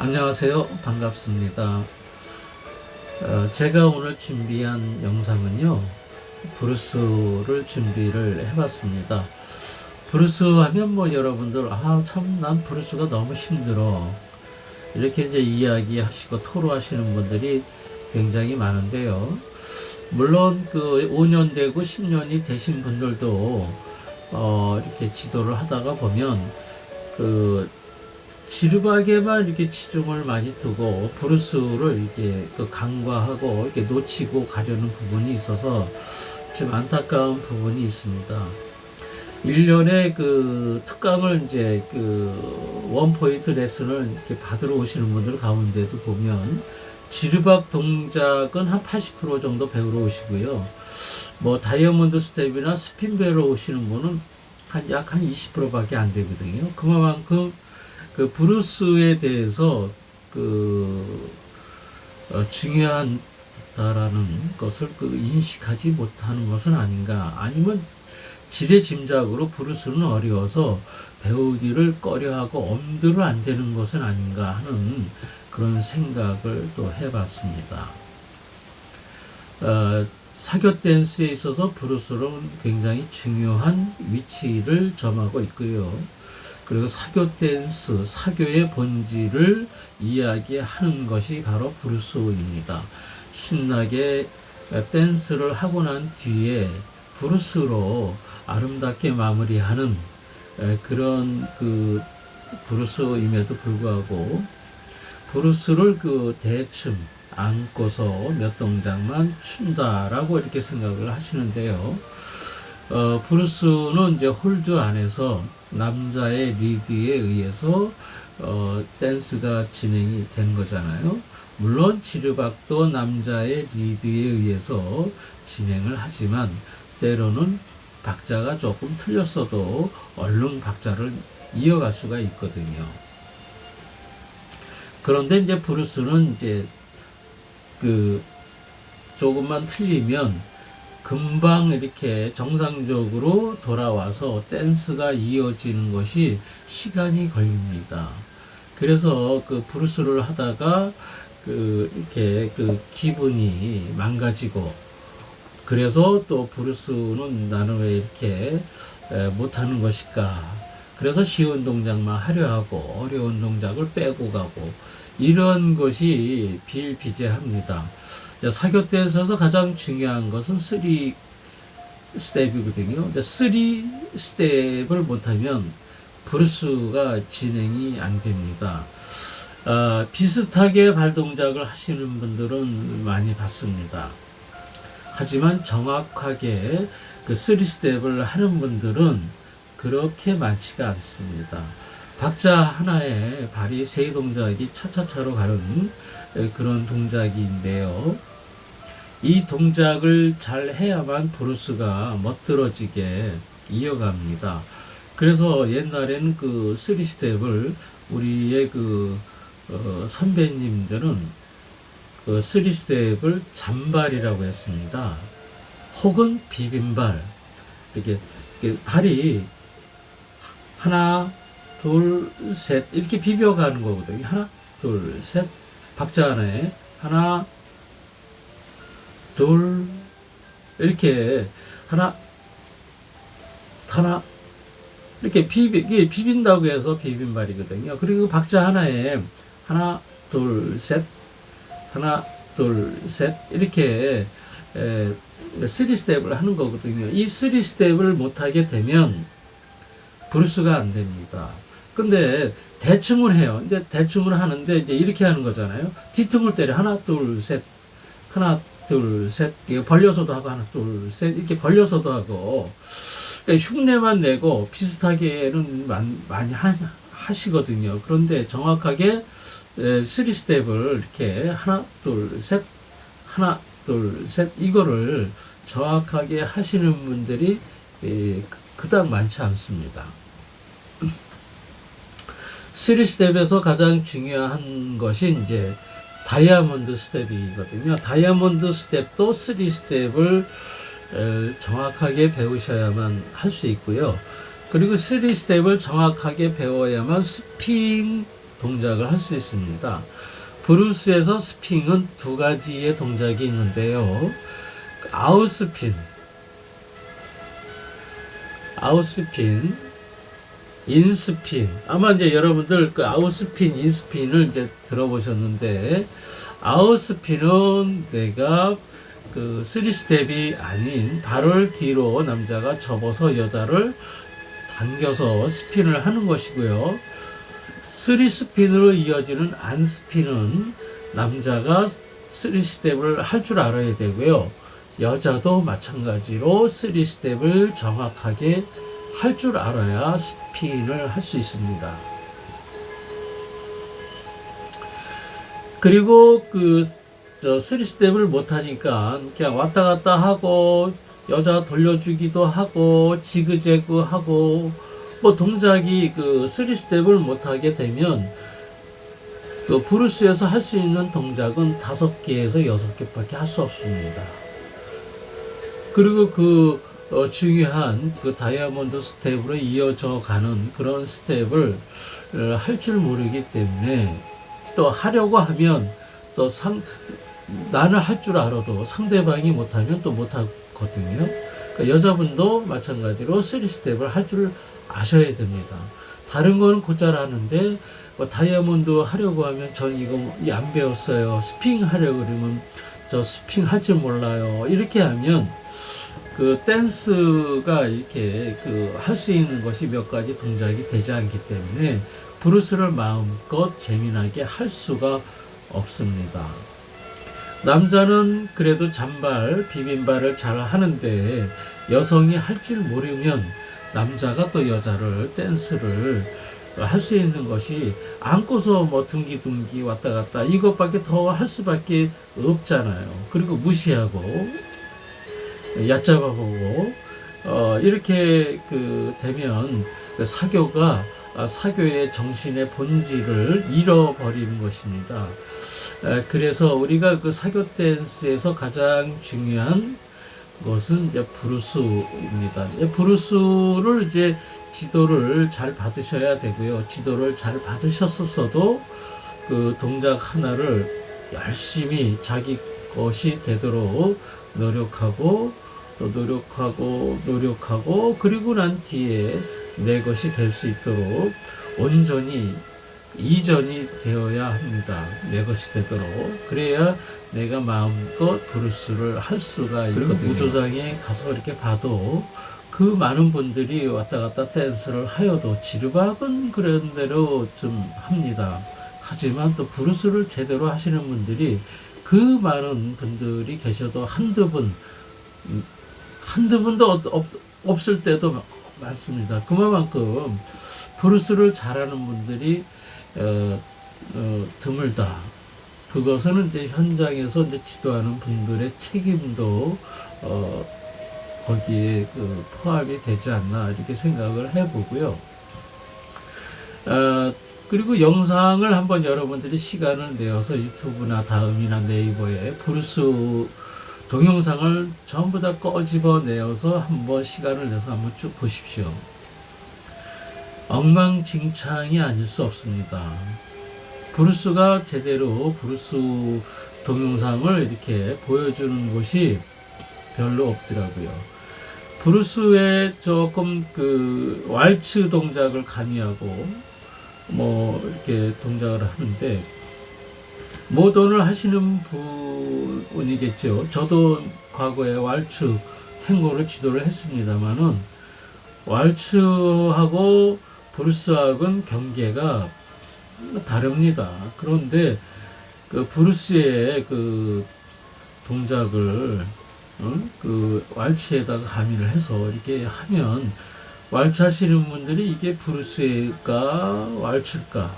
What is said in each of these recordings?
안녕하세요. 반갑습니다. 제가 오늘 준비한 영상은요, 브루스를 준비를 해봤습니다. 브루스 하면 뭐 여러분들, 참, 난 브루스가 너무 힘들어. 이렇게 이제 이야기하시고 토로하시는 분들이 굉장히 많은데요. 물론 그 5년 되고 10년이 되신 분들도, 이렇게 지도를 하다가 보면, 그 지르박에만 이렇게 치중을 많이 두고 브루스를 이렇게 간과하고 이렇게 놓치고 가려는 부분이 있어서 좀 안타까운 부분이 있습니다. 1년에 그 특강을 이제 그 원포인트 레슨을 이렇게 받으러 오시는 분들 가운데도 보면 지르박 동작은 한 80% 정도 배우러 오시고요. 뭐 다이아몬드 스텝이나 스핀 배우러 오시는 분은 약 한 20%밖에 안 되거든요. 그만큼 그 브루스에 대해서 중요하다라는 것을 인식하지 못하는 것은 아닌가, 아니면 지레짐작으로 브루스는 어려워서 배우기를 꺼려하고 엄두를 안 대는 것은 아닌가 하는 그런 생각을 또 해봤습니다. 사교 댄스에 있어서 브루스는 굉장히 중요한 위치를 점하고 있고요. 그리고 사교 댄스, 사교의 본질을 이야기하는 것이 바로 브루스입니다. 신나게 댄스를 하고 난 뒤에 브루스로 아름답게 마무리하는 그런 그 브루스임에도 불구하고 브루스를 대충 안고서 몇 동작만 춘다라고 이렇게 생각을 하시는데요. 브루스는 이제 홀드 안에서 남자의 리드에 의해서 댄스가 진행이 된 거잖아요. 물론 지르박도 남자의 리드에 의해서 진행을 하지만 때로는 박자가 조금 틀렸어도 얼른 박자를 이어갈 수가 있거든요. 그런데 이제 브루스는 이제 조금만 틀리면 금방 이렇게 정상적으로 돌아와서 댄스가 이어지는 것이 시간이 걸립니다. 그래서 브루스를 하다가 이렇게 기분이 망가지고, 그래서 또 브루스는 나는 왜 이렇게 못하는 것일까? 그래서 쉬운 동작만 하려 하고 어려운 동작을 빼고 가고, 이런 것이 비일비재합니다. 사교 댄스에서 가장 중요한 것은 3 스텝이거든요. 3 스텝을 못하면 브루스가 진행이 안 됩니다. 비슷하게 발 동작을 하시는 분들은 많이 봤습니다. 하지만 정확하게 3 스텝을 하는 분들은 그렇게 많지가 않습니다. 박자 하나에 발이 3 동작이 차차차로 가는 그런 동작인데요. 이 동작을 잘 해야만 브루스가 멋들어지게 이어갑니다. 그래서 옛날에는 3 스텝을 우리의 선배님들은 3 스텝을 잔발이라고 했습니다. 혹은 비빈발. 이렇게 발이 하나, 둘, 셋 이렇게 비벼가는 거거든요. 하나, 둘, 셋. 박자 하나에 하나, 둘, 이렇게 하나 이렇게 비빈다고 해서 비빈발이거든요. 그리고 박자 하나에 하나, 둘, 셋, 하나, 둘, 셋 이렇게 3 스텝을 하는 거거든요. 이 3 스텝을 못하게 되면 브루스가 안 됩니다. 근데 대충을 해요. 이제 대충을 하는데 이제 이렇게 하는 거잖아요. 뒤통을 때려. 하나, 둘, 셋. 하나, 둘, 셋. 벌려서도 하고, 하나, 둘, 셋. 이렇게 벌려서도 하고. 그러니까 흉내만 내고 비슷하게는 많이 하시거든요. 그런데 정확하게 3 스텝을 이렇게 하나, 둘, 셋. 하나, 둘, 셋. 이거를 정확하게 하시는 분들이 그닥 많지 않습니다. 3 스텝에서 가장 중요한 것이 이제 다이아몬드 스텝이거든요. 다이아몬드 스텝도 3 스텝을 정확하게 배우셔야만 할 수 있고요. 그리고 3 스텝을 정확하게 배워야만 스핀 동작을 할 수 있습니다. 브루스에서 스핑은 두 가지의 동작이 있는데요. 아웃스핀, 인스핀. 아마 이제 여러분들 그 아웃스핀, 인스핀을 이제 들어보셨는데, 아웃스핀은 내가 그 3스텝이 아닌 발을 뒤로 남자가 접어서 여자를 당겨서 스핀을 하는 것이고요. 3스핀으로 이어지는 안스핀은 남자가 3스텝을 할 줄 알아야 되고요. 여자도 마찬가지로 3스텝을 정확하게 할 줄 알아야 스핀을 할 수 있습니다. 그리고 그 3스텝을 못하니까 그냥 왔다 갔다 하고 여자 돌려주기도 하고 지그재그 하고 뭐 동작이 그 3스텝을 못하게 되면 그 브루스에서 할 수 있는 동작은 5개에서 6개밖에 할 수 없습니다. 그리고 그 중요한 그 다이아몬드 스텝으로 이어져 가는 그런 스텝을 할 줄 모르기 때문에 또 하려고 하면 또 나는 할 줄 알아도 상대방이 못하면 또 못하거든요. 그러니까 여자분도 마찬가지로 3스텝을 할 줄 아셔야 됩니다. 다른 거는 곧잘 하는데 다이아몬드 하려고 하면 전 이거 안 배웠어요. 스핑 하려고 그러면 저 스핑 할 줄 몰라요. 이렇게 하면 그 댄스가 이렇게 그 할 수 있는 것이 몇 가지 동작이 되지 않기 때문에 브루스를 마음껏 재미나게 할 수가 없습니다. 남자는 그래도 잔발, 비빔발을 잘 하는데 여성이 할 줄 모르면 남자가 또 여자를 댄스를 할 수 있는 것이 안고서 뭐 둥기둥기 왔다 갔다 이것밖에 더 할 수밖에 없잖아요. 그리고 무시하고 얕잡아보고 이렇게 그 되면 그 사교의 정신의 본질을 잃어버리는 것입니다. 그래서 우리가 그 사교 댄스에서 가장 중요한 것은 이제 브루스입니다. 브루스를 이제 지도를 잘 받으셔야 되고요. 지도를 잘 받으셨어도 그 동작 하나를 열심히 자기 것이 되도록 노력하고 그리고 난 뒤에 내 것이 될 수 있도록 온전히 이전이 되어야 합니다. 내 것이 되도록. 그래야 내가 마음껏 브루스를 할 수가 있거든요. 무도장에 가서 이렇게 봐도 그 많은 분들이 왔다 갔다 댄스를 하여도 지르박은 그런 대로 좀 합니다. 하지만 또 브루스를 제대로 하시는 분들이 그 많은 분들이 계셔도 한두 분도 없을 때도 많습니다. 그만큼 브루스를 잘하는 분들이 드물다. 그것은 이제 현장에서 이제 지도하는 분들의 책임도 거기에 그 포함이 되지 않나 이렇게 생각을 해보고요. 그리고 영상을 한번 여러분들이 시간을 내어서 유튜브나 다음이나 네이버에 브루스 동영상을 전부 다 꺼집어 내어서 한번 시간을 내서 한번 쭉 보십시오. 엉망진창이 아닐 수 없습니다. 브루스가 제대로 브루스 동영상을 이렇게 보여주는 곳이 별로 없더라고요. 브루스의 조금 그 왈츠 동작을 가미하고 뭐 이렇게 동작을 하는데 모던을 하시는 분이겠죠. 저도 과거에 왈츠 탱고를 지도를 했습니다만은 왈츠하고 브루스하고는 경계가 다릅니다. 그런데 그 브루스의 그 동작을 그 왈츠에다가 가미를 해서 이렇게 하면 왈츠 하시는 분들이 이게 브루스일까 왈츠일까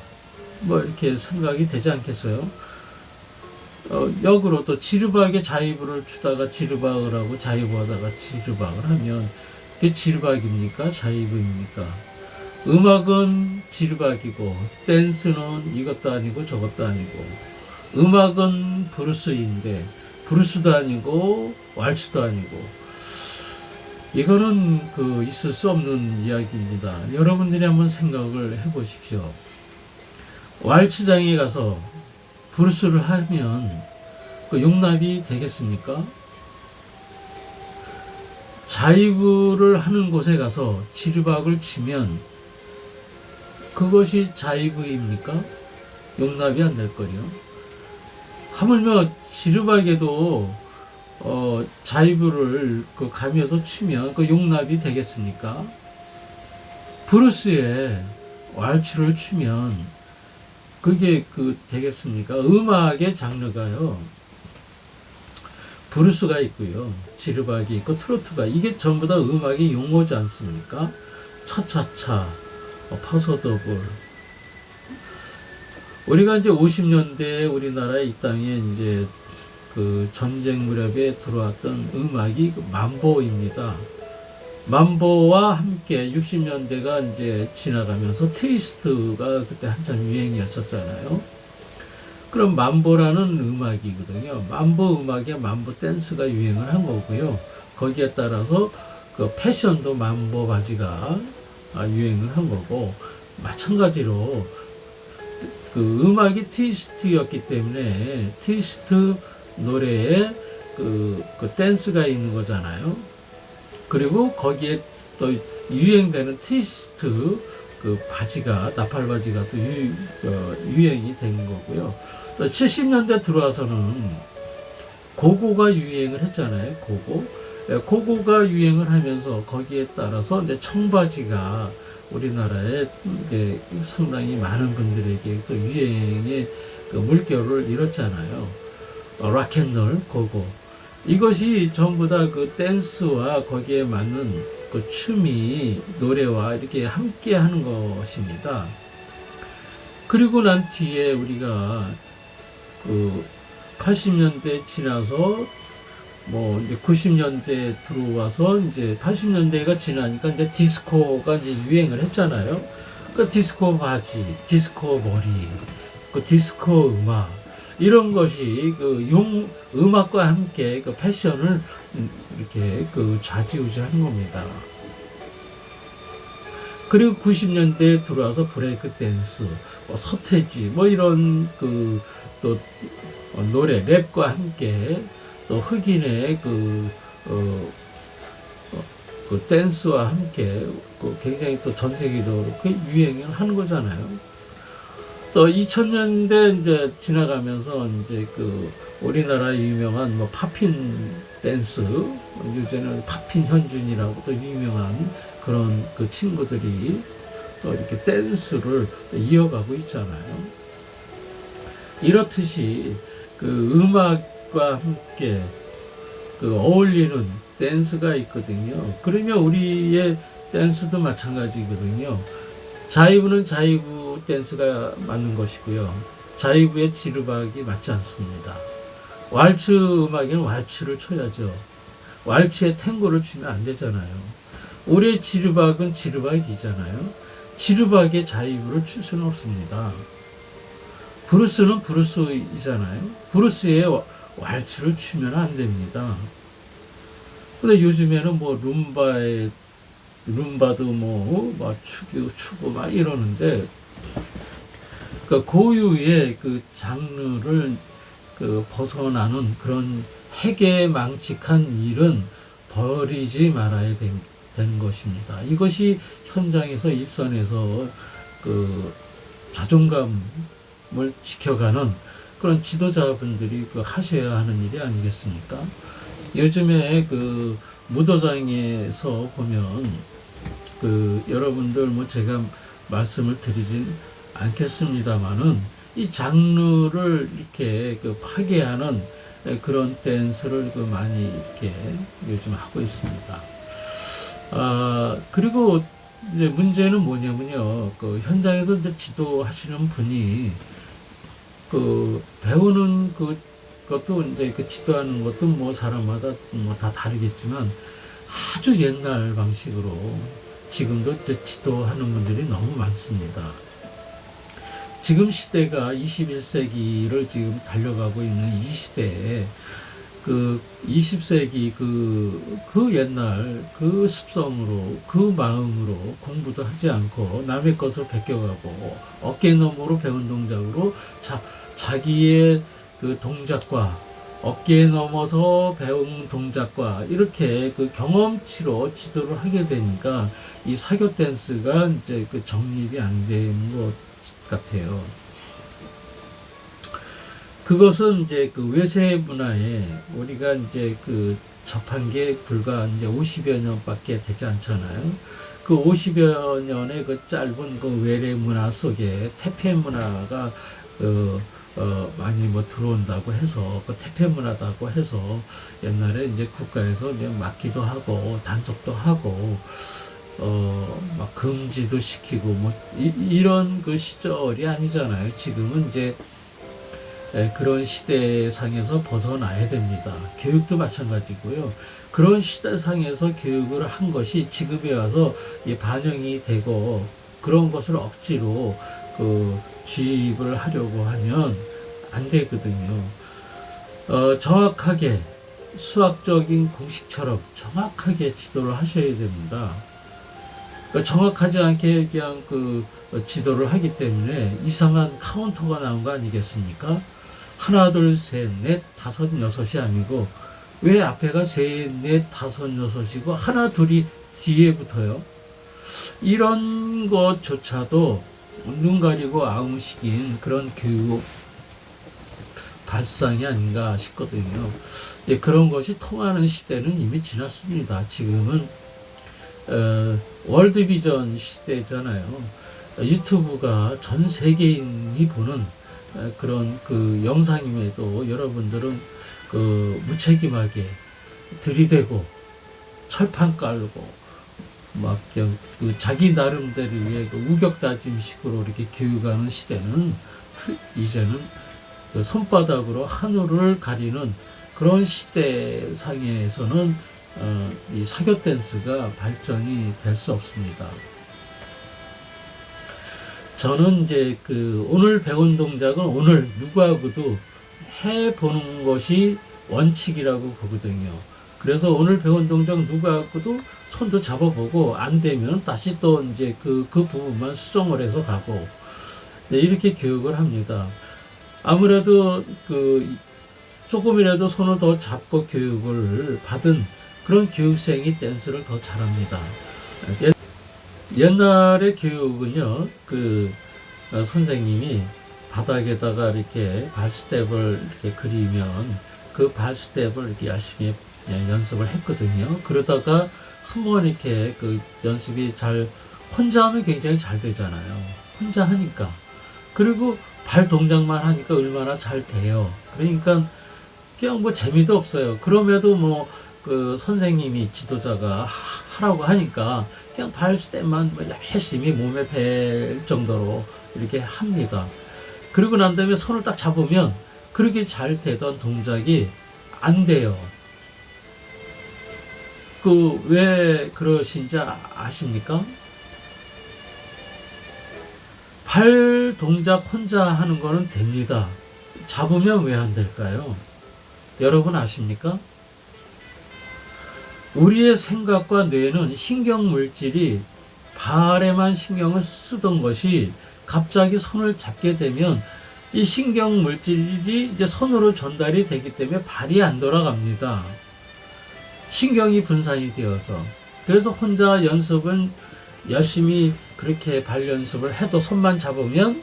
뭐 이렇게 생각이 되지 않겠어요? 역으로 또 지르박에 자이브를 추다가 지르박을 하고 자이브하다가 지르박을 하면 그게 지르박입니까? 자이브입니까? 음악은 지르박이고 댄스는 이것도 아니고 저것도 아니고 음악은 브루스인데 브루스도 아니고 왈츠도 아니고 이거는 그 있을 수 없는 이야기입니다. 여러분들이 한번 생각을 해보십시오. 왈츠장에 가서 브루스를 하면 그 용납이 되겠습니까? 자이브를 하는 곳에 가서 지르박을 치면 그것이 자이브입니까? 용납이 안 될 거요. 하물며 지르박에도 자이브를 그 가면서 치면 그 용납이 되겠습니까? 브루스에 왈츠를 치면 그게 되겠습니까? 음악의 장르가요. 브루스가 있고요. 지르박이 있고 트로트가, 이게 전부 다 음악의 용어지 않습니까? 차차차, 파소더블. 우리가 이제 50년대에 우리나라 이 땅에 이제 그 전쟁 무렵에 들어왔던 음악이 만보입니다. 만보와 함께 60년대가 이제 지나가면서 트위스트가 그때 한참 유행이었었잖아요. 그럼 만보라는 음악이거든요. 만보 음악에 만보 댄스가 유행을 한 거고요. 거기에 따라서 그 패션도 만보 바지가 유행을 한 거고, 마찬가지로 그 음악이 트위스트였기 때문에 트위스트 노래에 그 댄스가 있는 거잖아요. 그리고 거기에 또 유행되는 트위스트 그 바지가, 나팔 바지가 또 유행이 된 거고요. 또 70년대 들어와서는 고고가 유행을 했잖아요. 고고가 유행을 하면서 거기에 따라서 이제 청바지가 우리나라에 이제 상당히 많은 분들에게 또 유행의 그 물결을 잃었잖아요. 락앤롤, 고고. 이것이 전부 다 그 댄스와 거기에 맞는 그 춤이 노래와 이렇게 함께 하는 것입니다. 그리고 난 뒤에 우리가 그 80년대 지나서 뭐 이제 90년대 들어와서 이제 80년대가 지나니까 이제 디스코가 이제 유행을 했잖아요. 그 디스코 바지, 디스코 머리, 그 디스코 음악, 이런 것이 그 음악과 함께 그 패션을 이렇게 그 좌지우지하는 겁니다. 그리고 90년대에 들어와서 브레이크 댄스, 서태지, 뭐 이런 또 노래, 랩과 함께 또 흑인의 그 댄스와 함께 굉장히 또 전 세계적으로 그 유행을 하는 거잖아요. 또 2000년대 이제 지나가면서 이제 그 우리나라 유명한 뭐 팝핀 댄스, 요새는 팝핀 현준이라고 또 유명한 그런 그 친구들이 또 이렇게 댄스를 이어가고 있잖아요. 이렇듯이 그 음악과 함께 그 어울리는 댄스가 있거든요. 그러면 우리의 댄스도 마찬가지거든요. 자이브는 자이브 댄스가 맞는 것이고요. 자이브의 지르박이 맞지 않습니다. 왈츠 음악에는 왈츠를 쳐야죠. 왈츠에 탱고를 추면 안 되잖아요. 우리의 지르박은 지르박이잖아요. 지르박에 자이브를 출 수는 없습니다. 브루스는 브루스이잖아요. 브루스에 왈츠를 추면 안 됩니다. 근데 요즘에는 뭐 룸바도 막 추고 막 이러는데, 그 고유의 그 장르를 그 벗어나는 그런 해괴망측한 일은 버리지 말아야 되는 것입니다. 이것이 현장에서 일선에서 그 자존감을 지켜가는 그런 지도자분들이 하셔야 하는 일이 아니겠습니까? 요즘에 그 무도장에서 보면 여러분들 뭐 제가 말씀을 드리진 않겠습니다만은 이 장르를 이렇게 파괴하는 그런 댄스를 많이 이렇게 요즘 하고 있습니다. 그리고 이제 문제는 뭐냐면요. 현장에서 이제 지도하시는 분이 배우는 것도 이제 지도하는 것도 뭐 사람마다 뭐 다 다르겠지만 아주 옛날 방식으로 지금도 이제 지도하는 분들이 너무 많습니다. 지금 시대가 21세기를 지금 달려가고 있는 이 시대에 그 20세기 그 옛날 그 습성으로 그 마음으로 공부도 하지 않고 남의 것을 베껴가고 어깨 너머로 배운 동작으로 자기의 그 동작과 어깨에 넘어서 배운 동작과 이렇게 그 경험치로 지도를 하게 되니까 이 사교 댄스가 이제 그 정립이 안 되는 것 같아요. 그것은 이제 그 외세 문화에 우리가 이제 그 접한 게 불과 이제 50여 년밖에 되지 않잖아요. 그 50여 년의 그 짧은 그 외래 문화 속에 태폐 문화가 많이 뭐 들어온다고 해서 그 태폐 문화다고 해서 옛날에 이제 국가에서 이제 막기도 하고 단속도 하고 막 금지도 시키고 뭐 이런 그 시절이 아니잖아요. 지금은 이제 그런 시대상에서 벗어나야 됩니다. 교육도 마찬가지고요. 그런 시대상에서 교육을 한 것이 지금에 와서 반영이 되고 그런 것을 억지로 그 주입을 하려고 하면 안 되거든요. 정확하게 수학적인 공식처럼 정확하게 지도를 하셔야 됩니다. 그러니까 정확하지 않게 그냥 그 지도를 하기 때문에 이상한 카운터가 나온 거 아니겠습니까? 하나, 둘, 셋, 넷, 다섯, 여섯이 아니고 왜 앞에가 셋, 넷, 다섯, 여섯이고 하나, 둘이 뒤에 붙어요? 이런 것조차도 눈 가리고 아웅식인 그런 교육 발상이 아닌가 싶거든요. 그런 것이 통하는 시대는 이미 지났습니다. 지금은 월드비전 시대잖아요. 유튜브가 전 세계인이 보는 그런 그 영상임에도 여러분들은 그 무책임하게 들이대고 철판 깔고 막 그 자기 나름대로의 그 우격다짐식으로 이렇게 교육하는 시대는 이제는 그 손바닥으로 하늘을 가리는 그런 시대상에서는 이 사교 댄스가 발전이 될 수 없습니다. 저는 이제 그 오늘 배운 동작은 오늘 누구하고도 해보는 것이 원칙이라고 보거든요. 그래서 오늘 배운 동작 누구하고도 손도 잡아보고 안 되면 다시 또 이제 그 부분만 수정을 해서 가고 이렇게 교육을 합니다. 아무래도 그 조금이라도 손을 더 잡고 교육을 받은 그런 교육생이 댄스를 더 잘합니다. 옛날의 교육은요, 그 선생님이 바닥에다가 이렇게 발스텝을 이렇게 그리면 그 발스텝을 이렇게 열심히 연습을 했거든요. 그러다가 한번 이렇게 그 연습이 혼자 하면 굉장히 잘 되잖아요. 혼자 하니까. 그리고 발 동작만 하니까 얼마나 잘 돼요. 그러니까 그냥 뭐 재미도 없어요. 그럼에도 뭐 그 선생님이 지도자가 하라고 하니까 그냥 발 스텝만 열심히 몸에 뵐 정도로 이렇게 합니다. 그리고 난 다음에 손을 딱 잡으면 그렇게 잘 되던 동작이 안 돼요. 그 왜 그러신지 아십니까? 발 동작 혼자 하는 거는 됩니다. 잡으면 왜 안 될까요? 여러분 아십니까? 우리의 생각과 뇌는 신경 물질이 발에만 신경을 쓰던 것이 갑자기 손을 잡게 되면 이 신경 물질이 이제 손으로 전달이 되기 때문에 발이 안 돌아갑니다. 신경이 분산이 되어서. 그래서 혼자 연습은 열심히 그렇게 발 연습을 해도 손만 잡으면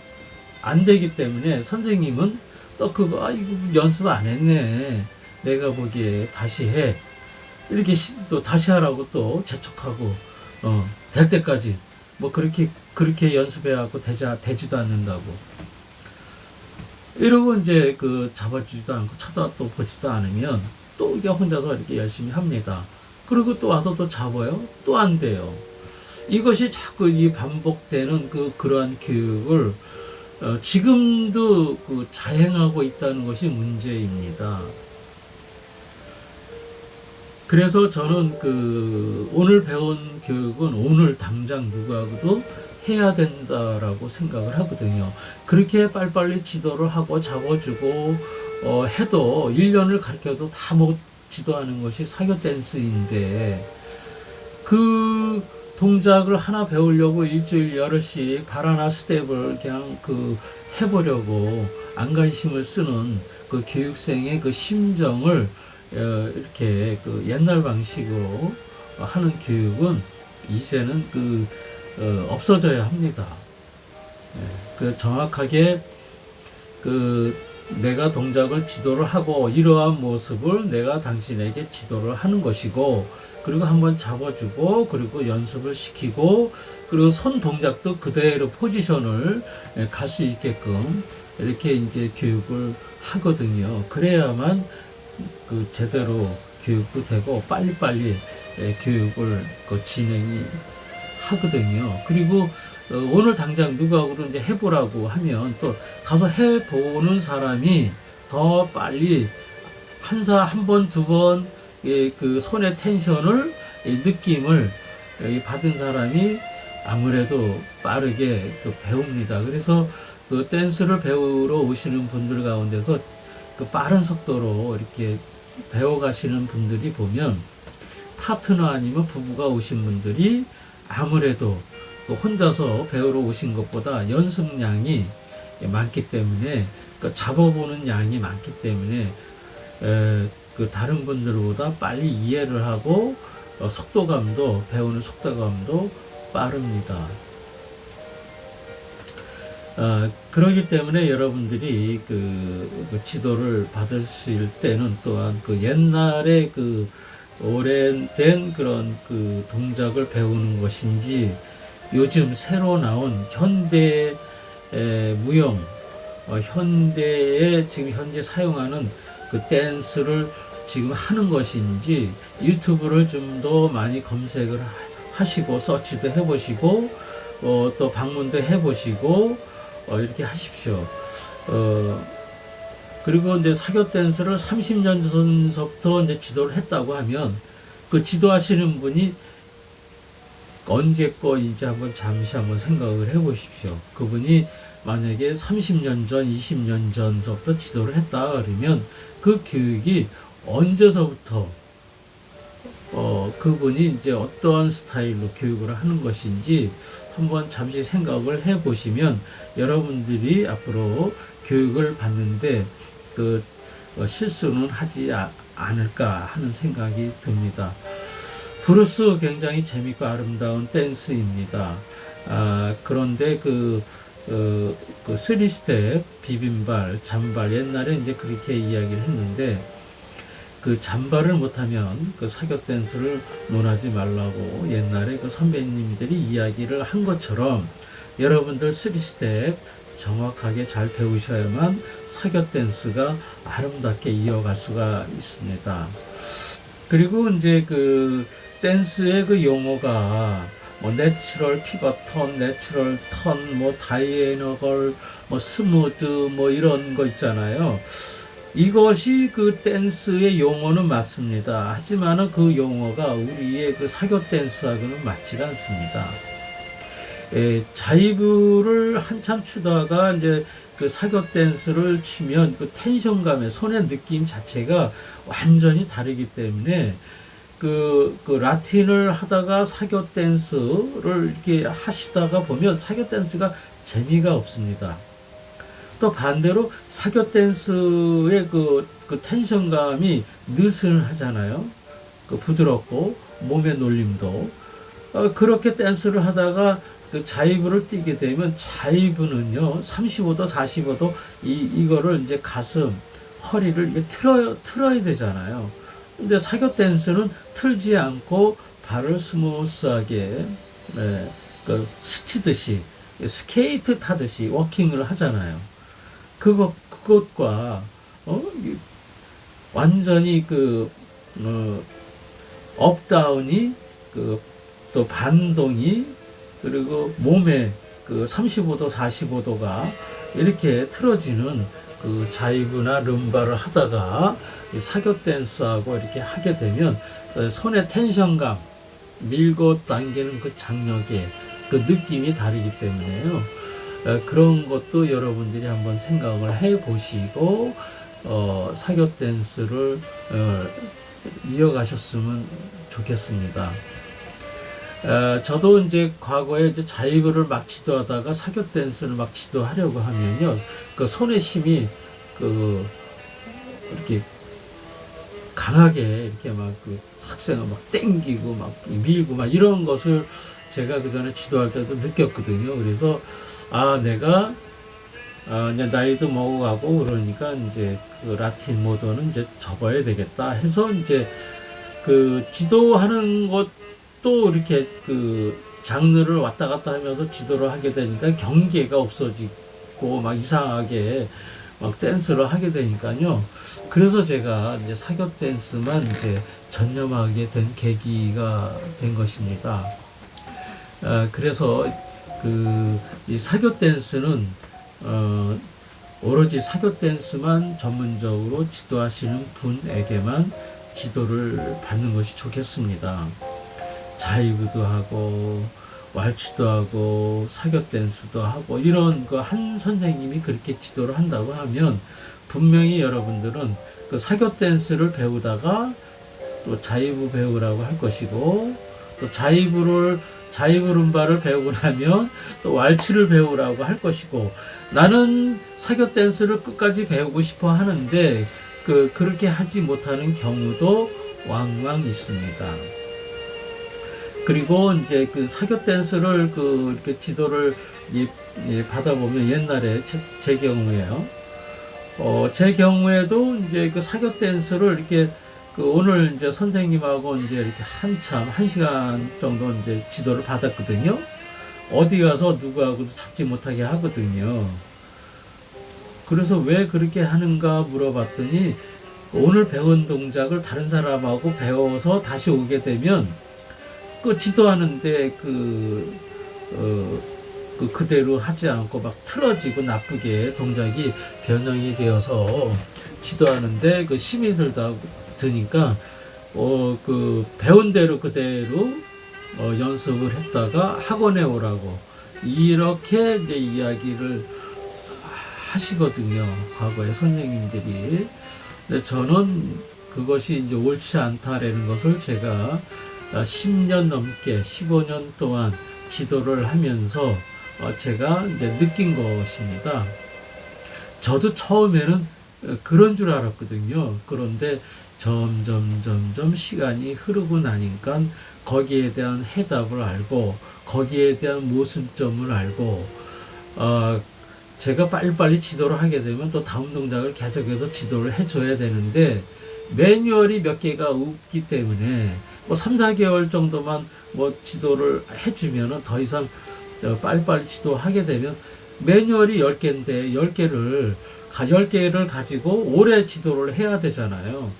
안 되기 때문에 선생님은 또 그거 이거 연습 안 했네. 내가 보기에 다시 해. 이렇게 또 다시 하라고 또 재촉하고 될 때까지 뭐 그렇게 연습해갖고 되지도 않는다고 이러고 이제 그 잡아주지도 않고 쳐다도 보지도 않으면 또 이게 혼자서 이렇게 열심히 합니다. 그리고 또 와서 또 잡아요. 또 안 돼요. 이것이 자꾸 이 반복되는 그러한 교육을 지금도 그 자행하고 있다는 것이 문제입니다. 그래서 저는 그 오늘 배운 교육은 오늘 당장 누구하고도 해야 된다라고 생각을 하거든요. 그렇게 빨리빨리 지도를 하고 잡아주고 해도 1년을 가르쳐도 다 못 지도하는 것이 사교 댄스인데 그 동작을 하나 배우려고 일주일 여럿씩 바라나 스텝을 그냥 해보려고 안간힘을 쓰는 그 교육생의 그 심정을 이렇게 옛날 방식으로 하는 교육은 이제는 없어져야 합니다. 정확하게 내가 동작을 지도를 하고 이러한 모습을 내가 당신에게 지도를 하는 것이고, 그리고 한번 잡아주고, 그리고 연습을 시키고, 그리고 손 동작도 그대로 포지션을 갈 수 있게끔 이렇게 이제 교육을 하거든요. 그래야만 제대로 교육도 되고 빨리빨리 교육을 진행이 하거든요. 그리고 오늘 당장 누가 이제 해보라고 하면 또 가서 해보는 사람이 더 빨리 한 번, 두 번 손의 텐션을 느낌을 받은 사람이 아무래도 빠르게 배웁니다. 그래서 댄스를 배우러 오시는 분들 가운데서 빠른 속도로 이렇게 배워가시는 분들이 보면 파트너 아니면 부부가 오신 분들이 아무래도 혼자서 배우러 오신 것보다 연습량이 많기 때문에 잡아보는 양이 많기 때문에 다른 분들보다 빨리 이해를 하고 속도감도 배우는 속도감도 빠릅니다. 그렇기 때문에 여러분들이 지도를 받으실 때는 또한 옛날에 오래된 그런 동작을 배우는 것인지 요즘 새로 나온 현대 무용, 현대에 지금 현재 사용하는 댄스를 지금 하는 것인지 유튜브를 좀 더 많이 검색을 하시고 서치도 해보시고 또 방문도 해보시고 이렇게 하십시오. 그리고 이제 사교 댄스를 30년 전서부터 이제 지도를 했다고 하면 지도하시는 분이 언제 거인지 잠시 한번 생각을 해 보십시오. 그분이 만약에 30년 전, 20년 전서부터 지도를 했다 그러면 그 교육이 언제서부터 그분이 이제 어떠한 스타일로 교육을 하는 것인지 한번 잠시 생각을 해 보시면 여러분들이 앞으로 교육을 받는데 실수는 하지 않을까 하는 생각이 듭니다. 브루스 굉장히 재밌고 아름다운 댄스입니다. 그런데 3스텝, 비빔발, 잔발, 옛날에 이제 그렇게 이야기를 했는데, 잔발을 못하면 사교 댄스를 논하지 말라고 옛날에 선배님들이 이야기를 한 것처럼 여러분들 3스텝 정확하게 잘 배우셔야만 사교 댄스가 아름답게 이어갈 수가 있습니다. 그리고 이제 댄스의 용어가 내추럴 피벗 턴, 내추럴 턴, 다이애너걸, 스무드, 이런 거 있잖아요. 이것이 댄스의 용어는 맞습니다. 하지만은 용어가 우리의 사교 댄스하고는 맞지가 않습니다. 자이브를 한참 추다가 이제 사교 댄스를 추면 텐션감의 손의 느낌 자체가 완전히 다르기 때문에 라틴을 하다가 사교 댄스를 이렇게 하시다가 보면 사교 댄스가 재미가 없습니다. 또 반대로 사교 댄스의 텐션감이 느슨하잖아요. 부드럽고 몸의 놀림도 그렇게 댄스를 하다가 자이브를 뛰게 되면 자이브는요 35도 45도 이거를 이제 가슴 허리를 이게 틀어야 되잖아요. 근데 사교 댄스는 틀지 않고 발을 스무스하게 스치듯이 스케이트 타듯이 워킹을 하잖아요. 그것과 완전히 업다운이 또 반동이 그리고 몸에 35도 45도가 이렇게 틀어지는 자이브나 룸바를 하다가 사교 댄스하고 이렇게 하게 되면 손의 텐션감, 밀고 당기는 장력의 느낌이 다르기 때문에요. 그런 것도 여러분들이 한번 생각을 해 보시고 사교 댄스를 이어가셨으면 좋겠습니다. 저도 이제 과거에 이제 자이브를 막 지도하다가 사교 댄스를 막 지도하려고 하면요, 그 손의 힘이 이렇게 강하게 이렇게 막 그 학생을 막 땡기고 막 밀고 막 이런 것을 제가 그 전에 지도할 때도 느꼈거든요. 그래서 내가 이제 나이도 먹어가고 그러니까 이제 그 라틴 모더는 이제 접어야 되겠다 해서 이제 그 지도하는 것도 이렇게 그 장르를 왔다 갔다 하면서 지도를 하게 되니까 경계가 없어지고 막 이상하게 막 댄스를 하게 되니까요. 그래서 제가 이제 사교 댄스만 이제 전념하게 된 계기가 된 것입니다. 그래서 이 사교 댄스는 오로지 사교 댄스만 전문적으로 지도하시는 분에게만 지도를 받는 것이 좋겠습니다. 자이브도 하고 왈츠도 하고 사교 댄스도 하고 이런 그 한 선생님이 그렇게 지도를 한다고 하면 분명히 여러분들은 그 사교 댄스를 배우다가 또 자이브 배우라고 할 것이고, 또 자이브 룸바를 배우고 나면 또 왈츠를 배우라고 할 것이고, 나는 사교 댄스를 끝까지 배우고 싶어 하는데 그렇게 하지 못하는 경우도 왕왕 있습니다. 그리고 이제 그 사교 댄스를 이렇게 지도를 받아보면 옛날에 제 경우에요. 제 경우에도 이제 그 사교 댄스를 이렇게 오늘 이제 선생님하고 이제 이렇게 한참 1시간 정도 이제 지도를 받았거든요. 어디 가서 누구하고도 잡지 못하게 하거든요. 그래서 왜 그렇게 하는가 물어봤더니 오늘 배운 동작을 다른 사람하고 배워서 다시 오게 되면 지도하는데 그대로 하지 않고 막 틀어지고 나쁘게 동작이 변형이 되어서 지도하는데 힘이 드니까 배운 대로 그대로 연습을 했다가 학원에 오라고 이렇게 이제 이야기를 하시거든요. 과거의 선생님들이. 근데 저는 그것이 이제 옳지 않다라는 것을 제가 10년 넘게 15년 동안 지도를 하면서 제가 이제 느낀 것입니다. 저도 처음에는 그런 줄 알았거든요. 그런데 점점 시간이 흐르고 나니까 거기에 대한 해답을 알고 거기에 대한 모순점을 알고 제가 빨리빨리 지도를 하게 되면 또 다음 동작을 계속해서 지도를 해줘야 되는데 매뉴얼이 몇 개가 없기 때문에 3, 4개월 정도만 지도를 해주면 더 이상 빨리빨리 지도하게 되면 매뉴얼이 10개인데 10개를 가지고 오래 지도를 해야 되잖아요.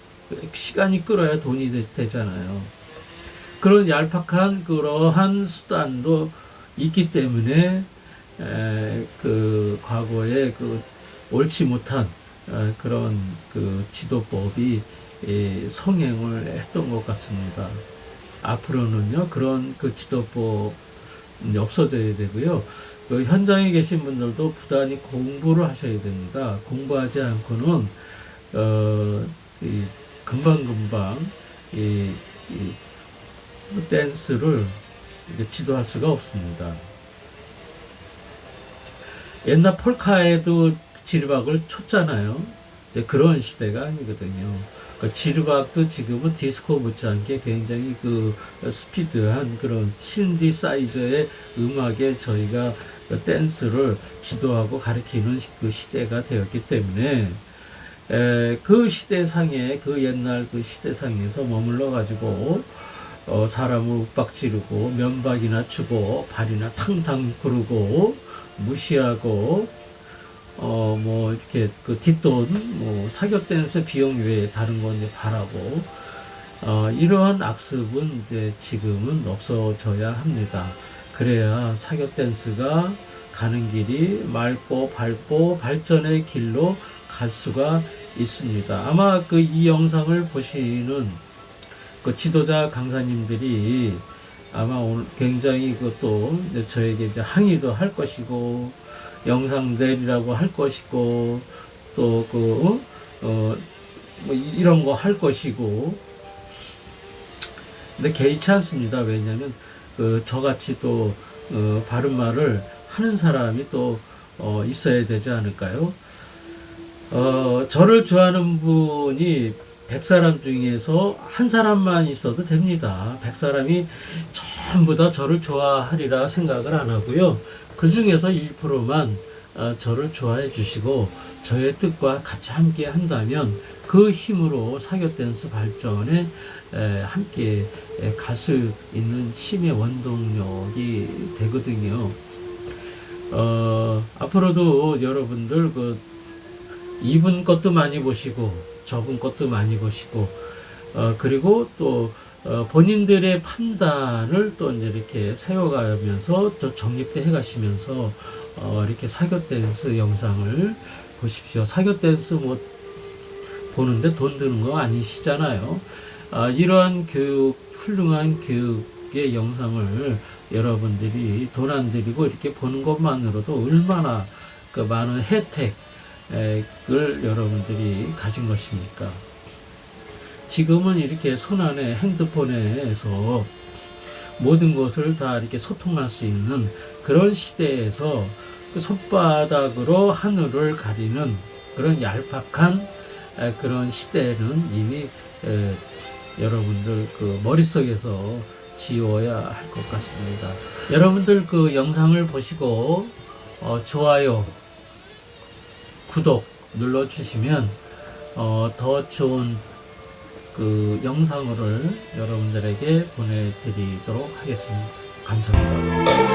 시간이 끌어야 돈이 되잖아요. 그런 얄팍한 그러한 수단도 있기 때문에 과거에 옳지 못한 그런 지도법이 성행을 했던 것 같습니다. 앞으로는요 그런 지도법 없어져야 되고요. 현장에 계신 분들도 부단히 공부를 하셔야 됩니다. 공부하지 않고는 금방금방 댄스를 지도할 수가 없습니다. 옛날 폴카에도 지르박을 쳤잖아요. 그런 시대가 아니거든요. 지르박도 지금은 디스코 못지않게 굉장히 스피드한 그런 신디사이저의 음악에 저희가 댄스를 지도하고 가르치는 시대가 되었기 때문에 그 시대상에 옛날 시대상에서 머물러 가지고 사람을 윽박지르고 면박이나 주고 발이나 탕탕 구르고 무시하고 이렇게 뒷돈 사교 댄스 비용 외에 다른 건 이제 바라고 이러한 악습은 이제 지금은 없어져야 합니다. 그래야 사교 댄스가 가는 길이 맑고 밝고 발전의 길로 갈 수가 있습니다. 아마 이 영상을 보시는 지도자 강사님들이 아마 오늘 굉장히 또 저에게 이제 항의도 할 것이고 영상 내리라고 할 것이고 또 뭐 이런 거 할 것이고, 근데 개의치 않습니다. 왜냐하면 저같이 또 바른 말을 하는 사람이 또 있어야 되지 않을까요? 저를 좋아하는 분이 100사람 중에서 한 사람만 있어도 됩니다. 100사람이 전부 다 저를 좋아하리라 생각을 안 하고요. 그 중에서 1%만 저를 좋아해 주시고 저의 뜻과 같이 함께 한다면 그 힘으로 사교 댄스 발전에 함께 갈 수 있는 힘의 원동력이 되거든요. 앞으로도 여러분들 이분 것도 많이 보시고 저분 것도 많이 보시고 그리고 또 본인들의 판단을 또 이제 이렇게 세워가면서 또 정립돼 해가시면서 이렇게 사교 댄스 영상을 보십시오. 사교 댄스 뭐 보는데 돈 드는 거 아니시잖아요. 이러한 훌륭한 교육의 영상을 여러분들이 돈 안 들이고 이렇게 보는 것만으로도 얼마나 많은 혜택을 여러분들이 가진 것입니까? 지금은 이렇게 손안에 핸드폰에서 모든 것을 다 이렇게 소통할 수 있는 그런 시대에서 손바닥으로 하늘을 가리는 그런 얄팍한 그런 시대는 이미 여러분들 머릿속에서 지워야 할 것 같습니다. 여러분들 영상을 보시고 좋아요, 구독 눌러주시면 더 좋은 영상을 여러분들에게 보내드리도록 하겠습니다. 감사합니다.